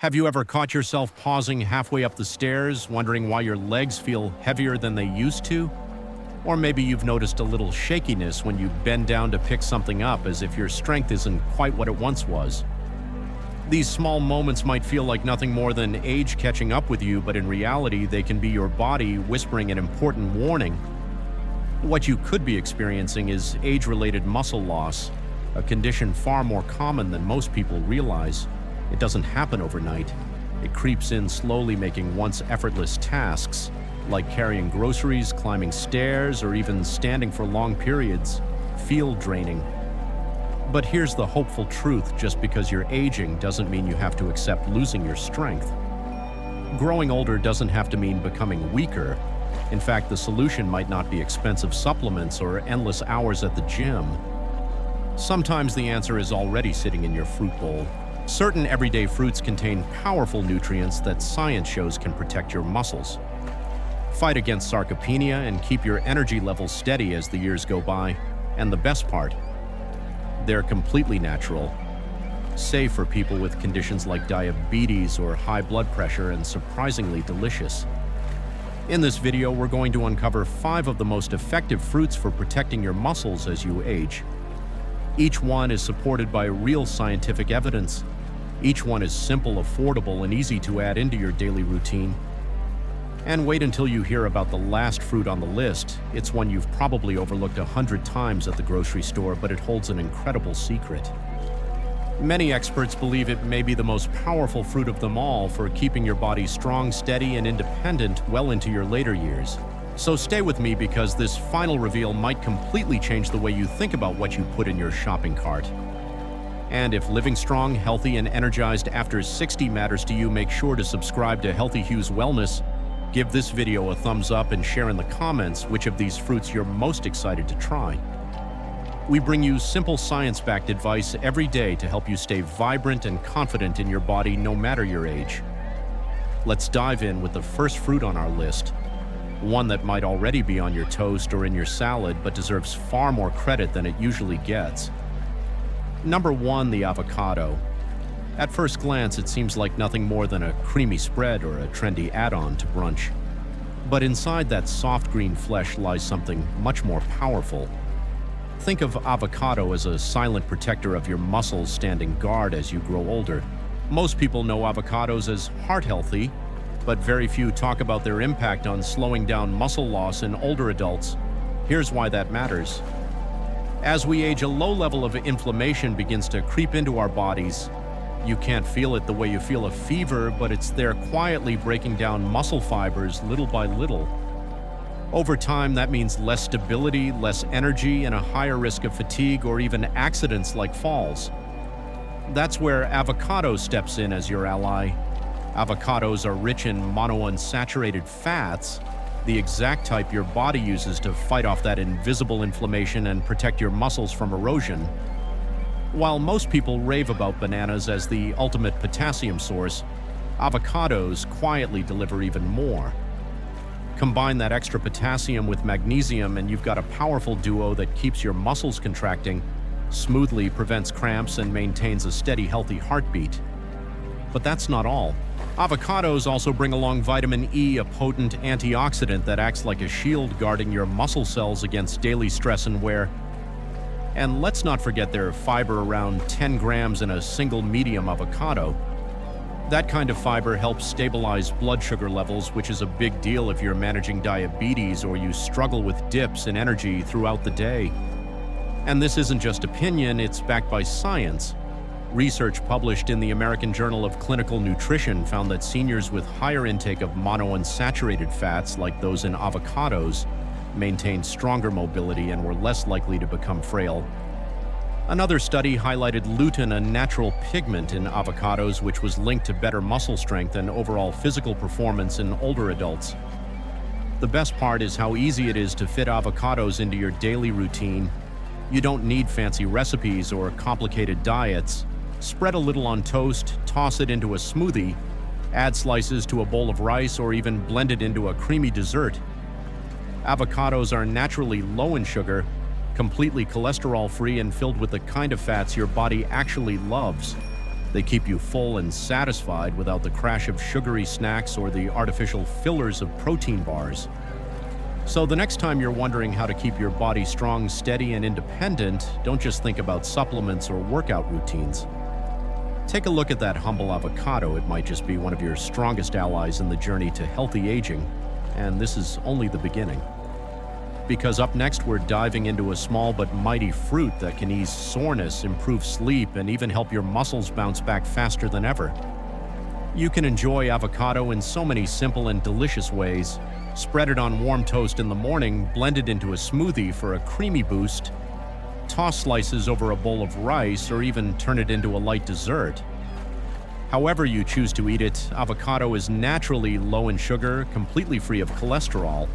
Have you ever caught yourself pausing halfway up the stairs, wondering why your legs feel heavier than they used to? Or maybe you've noticed a little shakiness when you bend down to pick something up, as if your strength isn't quite what it once was. These small moments might feel like nothing more than age catching up with you, but in reality, they can be your body whispering an important warning. What you could be experiencing is age-related muscle loss, a condition far more common than most people realize. It doesn't happen overnight. It creeps in slowly, making once effortless tasks, like carrying groceries, climbing stairs, or even standing for long periods, feel draining. But here's the hopeful truth: just because you're aging doesn't mean you have to accept losing your strength. Growing older doesn't have to mean becoming weaker. In fact, the solution might not be expensive supplements or endless hours at the gym. Sometimes the answer is already sitting in your fruit bowl. Certain everyday fruits contain powerful nutrients that science shows can protect your muscles, fight against sarcopenia, and keep your energy levels steady as the years go by. And the best part, they're completely natural, safe for people with conditions like diabetes or high blood pressure, and surprisingly delicious. In this video, we're going to uncover 5 of the most effective fruits for protecting your muscles as you age. Each one is supported by real scientific evidence. Each one is simple, affordable, and easy to add into your daily routine. And wait until you hear about the last fruit on the list. It's one you've probably overlooked 100 times at the grocery store, but it holds an incredible secret. Many experts believe it may be the most powerful fruit of them all for keeping your body strong, steady, and independent well into your later years. So stay with me, because this final reveal might completely change the way you think about what you put in your shopping cart. And if living strong, healthy, and energized after 60 matters to you, make sure to subscribe to Healthy Hues Wellness. Give this video a thumbs up and share in the comments which of these fruits you're most excited to try. We bring you simple science-backed advice every day to help you stay vibrant and confident in your body no matter your age. Let's dive in with the first fruit on our list, one that might already be on your toast or in your salad, but deserves far more credit than it usually gets. Number 1, the avocado. At first glance, it seems like nothing more than a creamy spread or a trendy add-on to brunch. But inside that soft green flesh lies something much more powerful. Think of avocado as a silent protector of your muscles, standing guard as you grow older. Most people know avocados as heart-healthy, but very few talk about their impact on slowing down muscle loss in older adults. Here's why that matters. As we age, a low level of inflammation begins to creep into our bodies. You can't feel it the way you feel a fever, but it's there quietly breaking down muscle fibers little by little. Over time, that means less stability, less energy, and a higher risk of fatigue or even accidents like falls. That's where avocado steps in as your ally. Avocados are rich in monounsaturated fats, the exact type your body uses to fight off that invisible inflammation and protect your muscles from erosion. While most people rave about bananas as the ultimate potassium source, avocados quietly deliver even more. Combine that extra potassium with magnesium and you've got a powerful duo that keeps your muscles contracting, smoothly prevents cramps, and maintains a steady, healthy heartbeat. But that's not all. Avocados also bring along vitamin E, a potent antioxidant that acts like a shield guarding your muscle cells against daily stress and wear. And let's not forget their fiber, around 10 grams in a single medium avocado. That kind of fiber helps stabilize blood sugar levels, which is a big deal if you're managing diabetes or you struggle with dips in energy throughout the day. And this isn't just opinion, it's backed by science. Research published in the American Journal of Clinical Nutrition found that seniors with higher intake of monounsaturated fats, like those in avocados, maintained stronger mobility and were less likely to become frail. Another study highlighted lutein, a natural pigment in avocados, which was linked to better muscle strength and overall physical performance in older adults. The best part is how easy it is to fit avocados into your daily routine. You don't need fancy recipes or complicated diets. Spread a little on toast, toss it into a smoothie, add slices to a bowl of rice, or even blend it into a creamy dessert. Avocados are naturally low in sugar, completely cholesterol-free, and filled with the kind of fats your body actually loves. They keep you full and satisfied without the crash of sugary snacks or the artificial fillers of protein bars. So the next time you're wondering how to keep your body strong, steady, and independent, don't just think about supplements or workout routines. Take a look at that humble avocado. It might just be one of your strongest allies in the journey to healthy aging, and this is only the beginning. Because up next, we're diving into a small but mighty fruit that can ease soreness, improve sleep, and even help your muscles bounce back faster than ever. You can enjoy avocado in so many simple and delicious ways. Spread it on warm toast in the morning, blend it into a smoothie for a creamy boost, toss slices over a bowl of rice, or even turn it into a light dessert. However you choose to eat it, avocado is naturally low in sugar, completely free of cholesterol,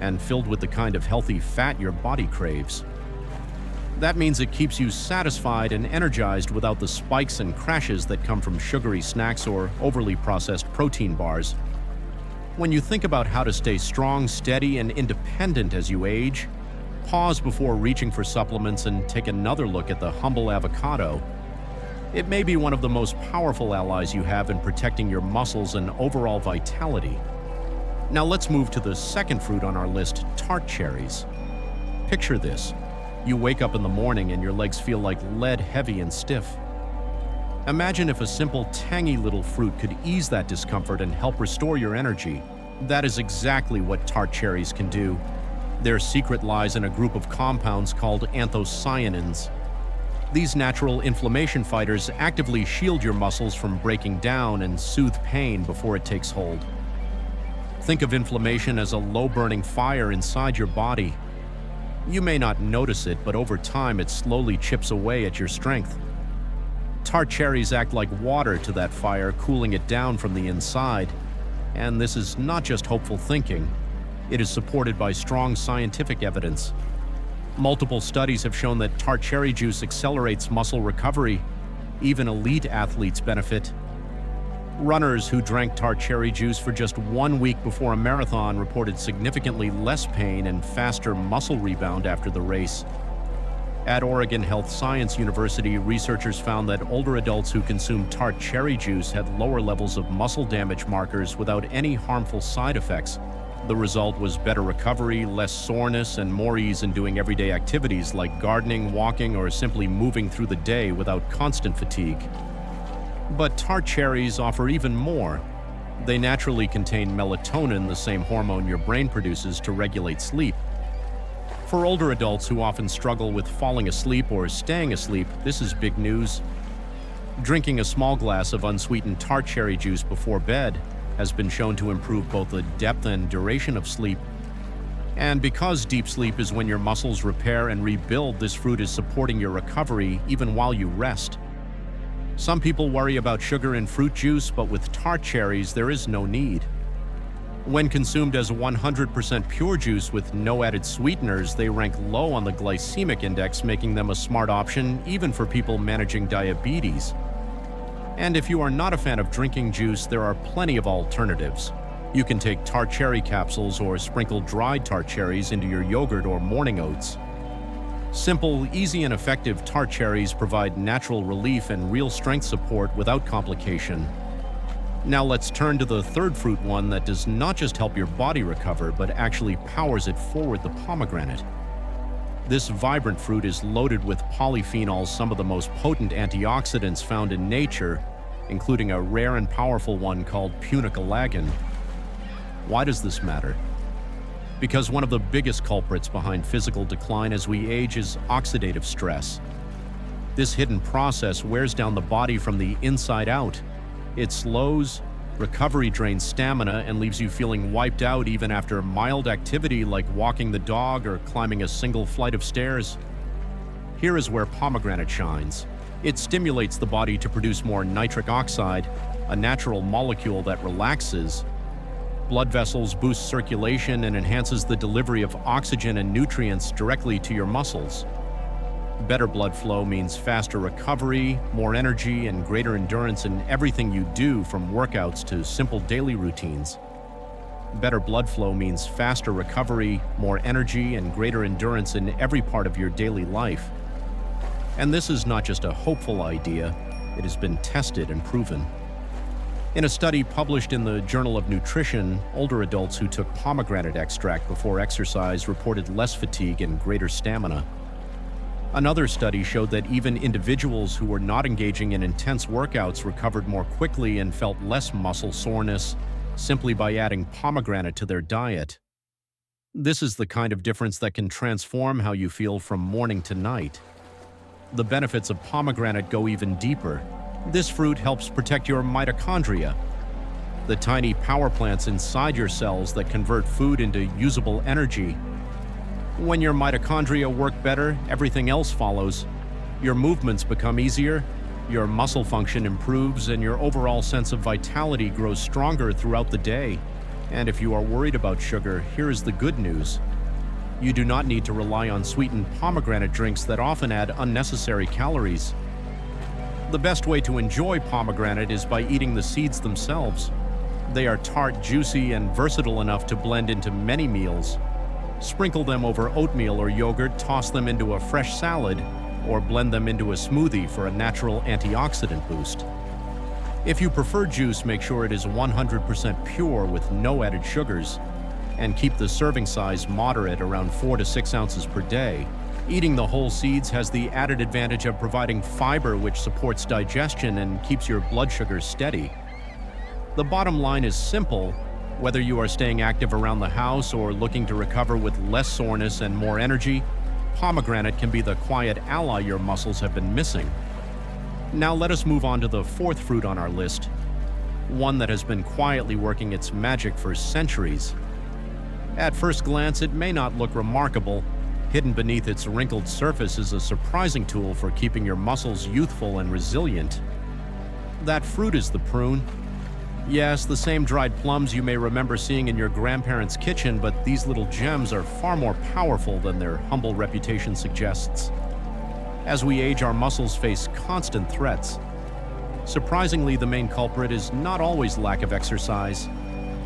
and filled with the kind of healthy fat your body craves. That means it keeps you satisfied and energized without the spikes and crashes that come from sugary snacks or overly processed protein bars. When you think about how to stay strong, steady, and independent as you age, pause before reaching for supplements and take another look at the humble avocado. It may be one of the most powerful allies you have in protecting your muscles and overall vitality. Now let's move to the second fruit on our list, tart cherries. Picture this. You wake up in the morning and your legs feel like lead heavy and stiff. Imagine if a simple, tangy little fruit could ease that discomfort and help restore your energy. That is exactly what tart cherries can do. Their secret lies in a group of compounds called anthocyanins. These natural inflammation fighters actively shield your muscles from breaking down and soothe pain before it takes hold. Think of inflammation as a low-burning fire inside your body. You may not notice it, but over time it slowly chips away at your strength. Tart cherries act like water to that fire, cooling it down from the inside. And this is not just hopeful thinking. It is supported by strong scientific evidence. Multiple studies have shown that tart cherry juice accelerates muscle recovery. Even elite athletes benefit. Runners who drank tart cherry juice for just 1 week before a marathon reported significantly less pain and faster muscle rebound after the race. At Oregon Health Science University, researchers found that older adults who consumed tart cherry juice had lower levels of muscle damage markers without any harmful side effects. The result was better recovery, less soreness, and more ease in doing everyday activities like gardening, walking, or simply moving through the day without constant fatigue. But tart cherries offer even more. They naturally contain melatonin, the same hormone your brain produces to regulate sleep. For older adults who often struggle with falling asleep or staying asleep, this is big news. Drinking a small glass of unsweetened tart cherry juice before bed has been shown to improve both the depth and duration of sleep. And because deep sleep is when your muscles repair and rebuild, this fruit is supporting your recovery even while you rest. Some people worry about sugar in fruit juice, but with tart cherries, there is no need. When consumed as 100% pure juice with no added sweeteners, they rank low on the glycemic index, making them a smart option even for people managing diabetes. And if you are not a fan of drinking juice, there are plenty of alternatives. You can take tart cherry capsules or sprinkle dried tart cherries into your yogurt or morning oats. Simple, easy, and effective tart cherries provide natural relief and real strength support without complication. Now let's turn to the third fruit, one that does not just help your body recover, but actually powers it forward, the pomegranate. This vibrant fruit is loaded with polyphenols, some of the most potent antioxidants found in nature, including a rare and powerful one called punicalagin. Why does this matter? Because one of the biggest culprits behind physical decline as we age is oxidative stress. This hidden process wears down the body from the inside out. It slows recovery, drains stamina, and leaves you feeling wiped out even after mild activity like walking the dog or climbing a single flight of stairs. Here is where pomegranate shines. It stimulates the body to produce more nitric oxide, a natural molecule that relaxes blood vessels, boosts circulation, and enhances the delivery of oxygen and nutrients directly to your muscles. Better blood flow means faster recovery, more energy, and greater endurance in everything you do, from workouts to simple daily routines. Better blood flow means faster recovery, more energy, and greater endurance in every part of your daily life. And this is not just a hopeful idea. It has been tested and proven. In a study published in the Journal of Nutrition, older adults who took pomegranate extract before exercise reported less fatigue and greater stamina. Another study showed that even individuals who were not engaging in intense workouts recovered more quickly and felt less muscle soreness simply by adding pomegranate to their diet. This is the kind of difference that can transform how you feel from morning to night. The benefits of pomegranate go even deeper. This fruit helps protect your mitochondria, the tiny power plants inside your cells that convert food into usable energy. When your mitochondria work better, everything else follows. Your movements become easier, your muscle function improves, and your overall sense of vitality grows stronger throughout the day. And if you are worried about sugar, here is the good news. You do not need to rely on sweetened pomegranate drinks that often add unnecessary calories. The best way to enjoy pomegranate is by eating the seeds themselves. They are tart, juicy, and versatile enough to blend into many meals. Sprinkle them over oatmeal or yogurt, toss them into a fresh salad, or blend them into a smoothie for a natural antioxidant boost. If you prefer juice, make sure it is 100% pure with no added sugars, and keep the serving size moderate, around 4 to 6 ounces per day. Eating the whole seeds has the added advantage of providing fiber, which supports digestion and keeps your blood sugar steady. The bottom line is simple. Whether you are staying active around the house or looking to recover with less soreness and more energy, pomegranate can be the quiet ally your muscles have been missing. Now let us move on to the fourth fruit on our list, one that has been quietly working its magic for centuries. At first glance, it may not look remarkable. Hidden beneath its wrinkled surface is a surprising tool for keeping your muscles youthful and resilient. That fruit is the prune. Yes, the same dried plums you may remember seeing in your grandparents' kitchen, but these little gems are far more powerful than their humble reputation suggests. As we age, our muscles face constant threats. Surprisingly, the main culprit is not always lack of exercise.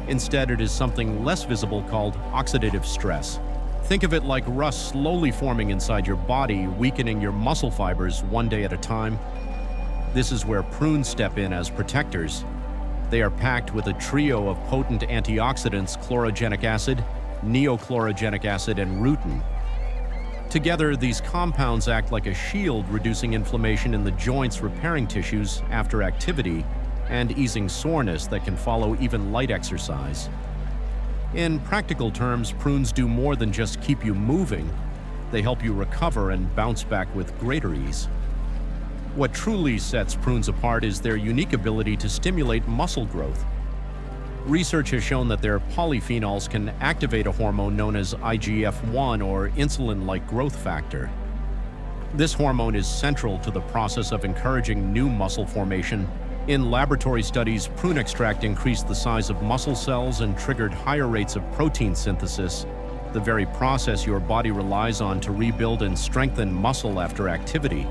Instead, it is something less visible called oxidative stress. Think of it like rust slowly forming inside your body, weakening your muscle fibers one day at a time. This is where prunes step in as protectors. They are packed with a trio of potent antioxidants: chlorogenic acid, neochlorogenic acid, and rutin. Together, these compounds act like a shield, reducing inflammation in the joints, repairing tissues after activity, and easing soreness that can follow even light exercise. In practical terms, prunes do more than just keep you moving. They help you recover and bounce back with greater ease. What truly sets prunes apart is their unique ability to stimulate muscle growth. Research has shown that their polyphenols can activate a hormone known as IGF-1, or insulin-like growth factor. This hormone is central to the process of encouraging new muscle formation. In laboratory studies, prune extract increased the size of muscle cells and triggered higher rates of protein synthesis, the very process your body relies on to rebuild and strengthen muscle after activity.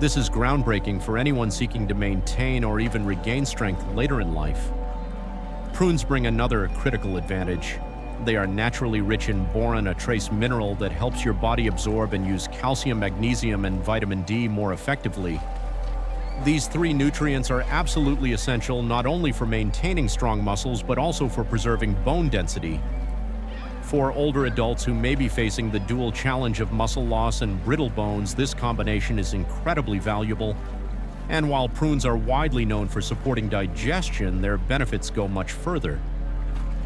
This is groundbreaking for anyone seeking to maintain or even regain strength later in life. Prunes bring another critical advantage. They are naturally rich in boron, a trace mineral that helps your body absorb and use calcium, magnesium, and vitamin D more effectively. These three nutrients are absolutely essential not only for maintaining strong muscles, but also for preserving bone density. For older adults who may be facing the dual challenge of muscle loss and brittle bones, this combination is incredibly valuable. And while prunes are widely known for supporting digestion, their benefits go much further.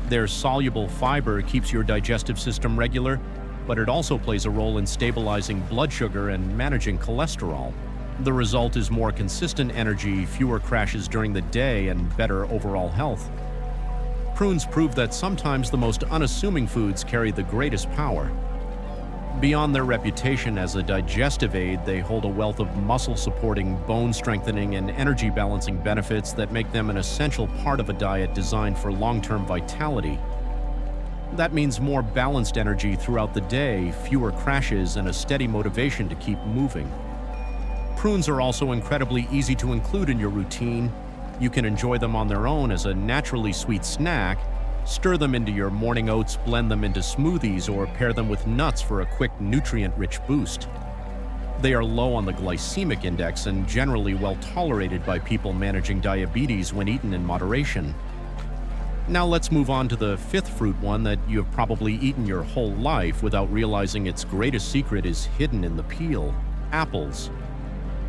Their soluble fiber keeps your digestive system regular, but it also plays a role in stabilizing blood sugar and managing cholesterol. The result is more consistent energy, fewer crashes during the day, and better overall health. Prunes prove that sometimes the most unassuming foods carry the greatest power. Beyond their reputation as a digestive aid, they hold a wealth of muscle-supporting, bone-strengthening, and energy-balancing benefits that make them an essential part of a diet designed for long-term vitality. That means more balanced energy throughout the day, fewer crashes, and a steady motivation to keep moving. Prunes are also incredibly easy to include in your routine. You can enjoy them on their own as a naturally sweet snack, stir them into your morning oats, blend them into smoothies, or pair them with nuts for a quick nutrient-rich boost. They are low on the glycemic index and generally well tolerated by people managing diabetes when eaten in moderation. Now let's move on to the fifth fruit, one that you have probably eaten your whole life without realizing its greatest secret is hidden in the peel: apples.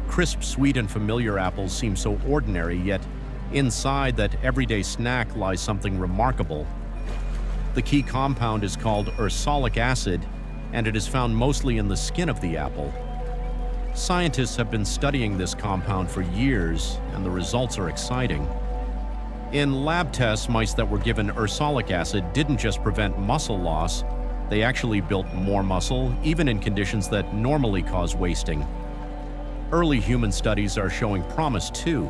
Crisp, sweet, and familiar apples seem so ordinary, yet inside that everyday snack lies something remarkable. The key compound is called ursolic acid, and it is found mostly in the skin of the apple. Scientists have been studying this compound for years, and the results are exciting. In lab tests, mice that were given ursolic acid didn't just prevent muscle loss, they actually built more muscle, even in conditions that normally cause wasting. Early human studies are showing promise too.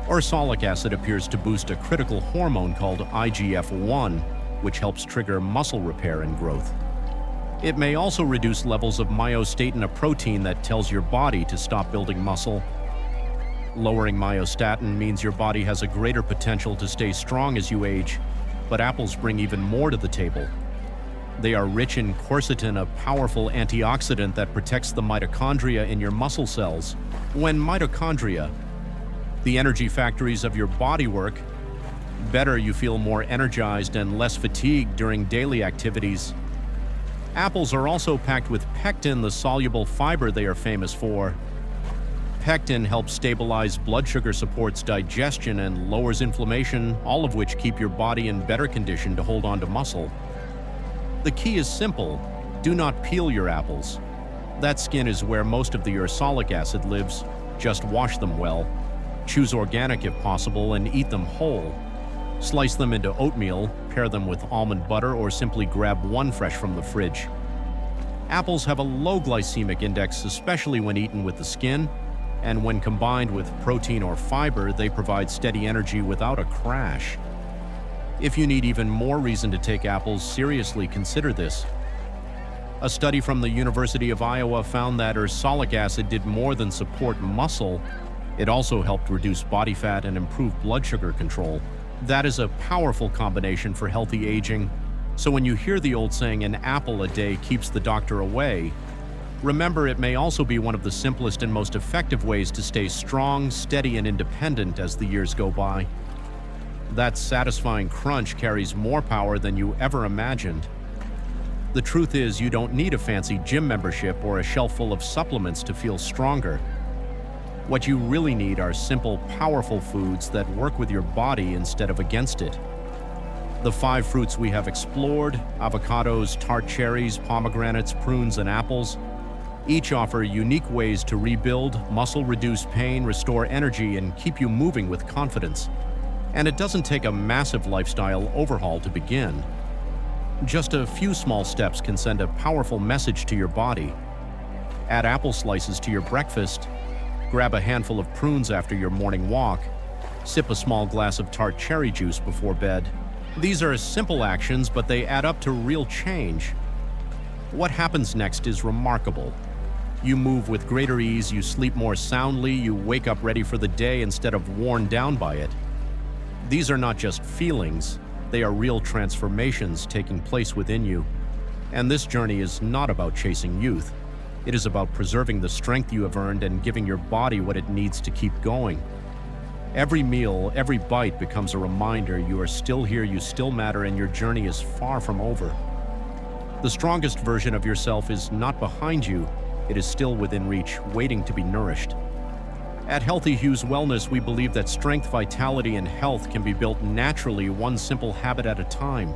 Ursolic acid appears to boost a critical hormone called IGF-1, which helps trigger muscle repair and growth. It may also reduce levels of myostatin, a protein that tells your body to stop building muscle. Lowering myostatin means your body has a greater potential to stay strong as you age, but apples bring even more to the table. They are rich in quercetin, a powerful antioxidant that protects the mitochondria in your muscle cells. When mitochondria, the energy factories of your body, work better, you feel more energized and less fatigued during daily activities. Apples are also packed with pectin, the soluble fiber they are famous for. Pectin helps stabilize blood sugar, supports digestion, and lowers inflammation, all of which keep your body in better condition to hold on to muscle. The key is simple: do not peel your apples. That skin is where most of the ursolic acid lives. Just wash them well. Choose organic if possible and eat them whole. Slice them into oatmeal, pair them with almond butter, or simply grab one fresh from the fridge. Apples have a low glycemic index, especially when eaten with the skin, and when combined with protein or fiber, they provide steady energy without a crash. If you need even more reason to take apples seriously, consider this. A study from the University of Iowa found that ursolic acid did more than support muscle. It also helped reduce body fat and improve blood sugar control. That is a powerful combination for healthy aging. So when you hear the old saying, "an apple a day keeps the doctor away," remember it may also be one of the simplest and most effective ways to stay strong, steady, and independent as the years go by. That satisfying crunch carries more power than you ever imagined. The truth is, you don't need a fancy gym membership or a shelf full of supplements to feel stronger. What you really need are simple, powerful foods that work with your body instead of against it. The 5 fruits we have explored: avocados, tart cherries, pomegranates, prunes, and apples, each offer unique ways to rebuild muscle, reduce pain, restore energy, and keep you moving with confidence. And it doesn't take a massive lifestyle overhaul to begin. Just a few small steps can send a powerful message to your body. Add apple slices to your breakfast, grab a handful of prunes after your morning walk, sip a small glass of tart cherry juice before bed. These are simple actions, but they add up to real change. What happens next is remarkable. You move with greater ease, you sleep more soundly, you wake up ready for the day instead of worn down by it. These are not just feelings, they are real transformations taking place within you. And this journey is not about chasing youth. It is about preserving the strength you have earned and giving your body what it needs to keep going. Every meal, every bite becomes a reminder you are still here, you still matter, and your journey is far from over. The strongest version of yourself is not behind you, it is still within reach, waiting to be nourished. At Healthy Hues Wellness, we believe that strength, vitality, and health can be built naturally, one simple habit at a time.